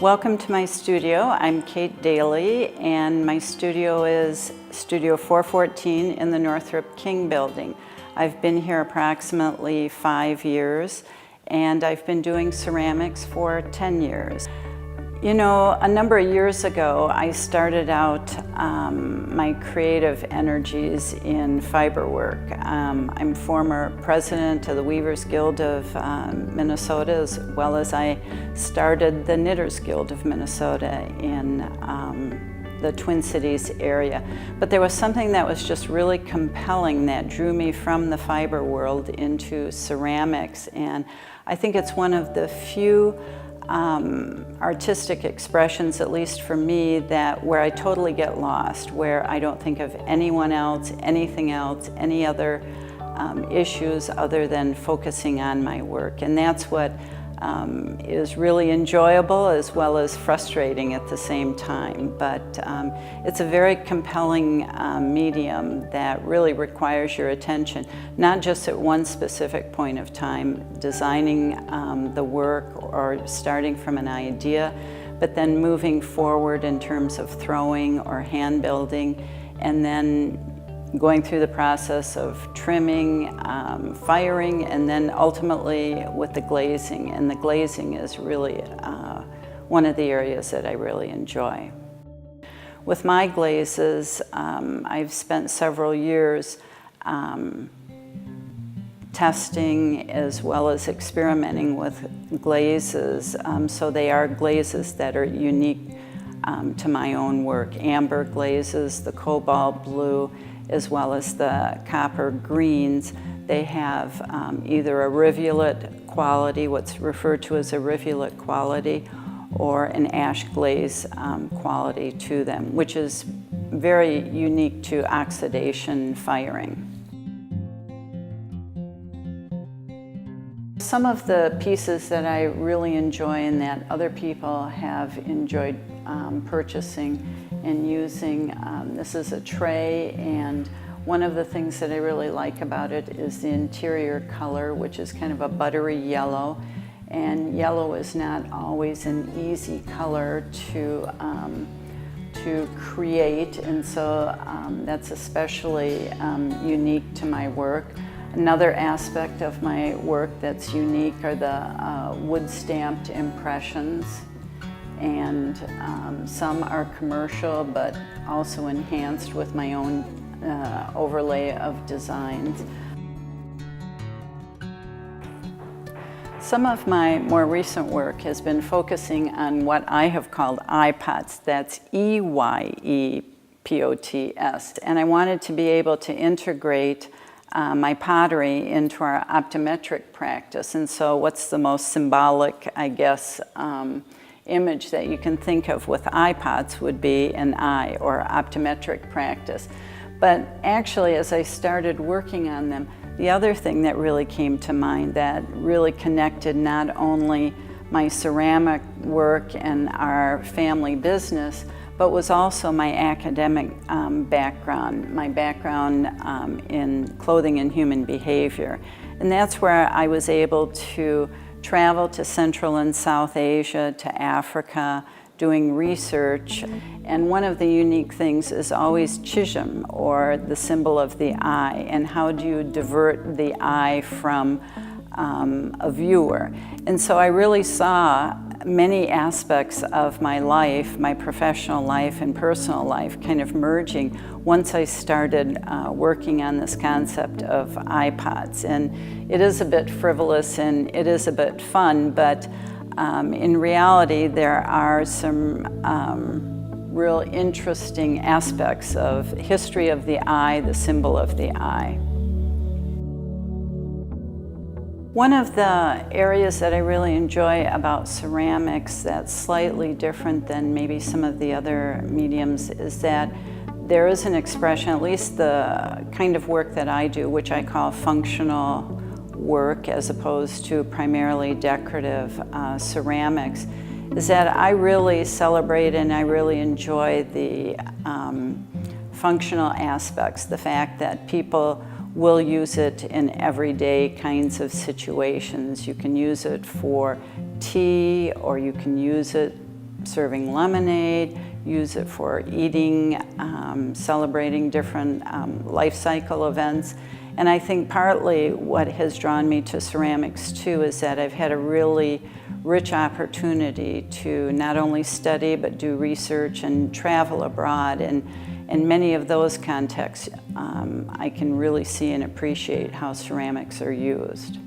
Welcome to my studio. I'm Kate Daly, and my studio is Studio 414 in the Northrup King Building. I've been here approximately 5 years, and I've been doing ceramics for 10 years. You know, a number of years ago, I started out my creative energies in fiber work. I'm former president of the Weavers Guild of Minnesota, as well as I started the Knitters Guild of Minnesota in the Twin Cities area. But there was something that was just really compelling that drew me from the fiber world into ceramics, and I think it's one of the few artistic expressions, at least for me, that where I totally get lost, where I don't think of anyone else, anything else, any other issues other than focusing on my work. And that's what is really enjoyable as well as frustrating at the same time. But it's a very compelling medium that really requires your attention, not just at one specific point of time, designing the work or starting from an idea, but then moving forward in terms of throwing or hand building, and then going through the process of trimming, firing, and then ultimately with the glazing. And the glazing is really one of the areas that I really enjoy. With my glazes, I've spent several years testing as well as experimenting with glazes. So they are glazes that are unique to my own work. Amber glazes, the cobalt blue, as well as the copper greens. They have either a rivulet quality, what's referred to as a rivulet quality, or an ash glaze quality to them, which is very unique to oxidation firing. Some of the pieces that I really enjoy and that other people have enjoyed purchasing and using, this is a tray, and one of the things that I really like about it is the interior color, which is kind of a buttery yellow, and yellow is not always an easy color to create, and so that's especially unique to my work. Another aspect of my work that's unique are the wood stamped impressions, and some are commercial but also enhanced with my own overlay of designs. Some of my more recent work has been focusing on what I have called EyePots. That's E-Y-E-P-O-T-S. And I wanted to be able to integrate my pottery into our optometric practice. And so what's the most symbolic, I guess, image that you can think of with EyePots would be an eye or optometric practice. But actually, as I started working on them, the other thing that really came to mind that really connected not only my ceramic work and our family business, but was also my academic background, my background in clothing and human behavior. And that's where I was able to travel to Central and South Asia, to Africa, doing research. And one of the unique things is always chisholm, or the symbol of the eye, and how do you divert the eye from a viewer. And so I really saw many aspects of my life, my professional life and personal life, kind of merging once I started working on this concept of EyePots. And it is a bit frivolous and it is a bit fun, but in reality there are some real interesting aspects of history of the eye, the symbol of the eye. One of the areas that I really enjoy about ceramics that's slightly different than maybe some of the other mediums is that there is an expression, at least the kind of work that I do, which I call functional work as opposed to primarily decorative ceramics, is that I really celebrate and I really enjoy the functional aspects, the fact that people will use it in everyday kinds of situations. You can use it for tea, or you can use it serving lemonade, use it for eating, celebrating different life cycle events. And I think partly what has drawn me to ceramics too is that I've had a really rich opportunity to not only study but do research and travel abroad. And in many of those contexts, I can really see and appreciate how ceramics are used.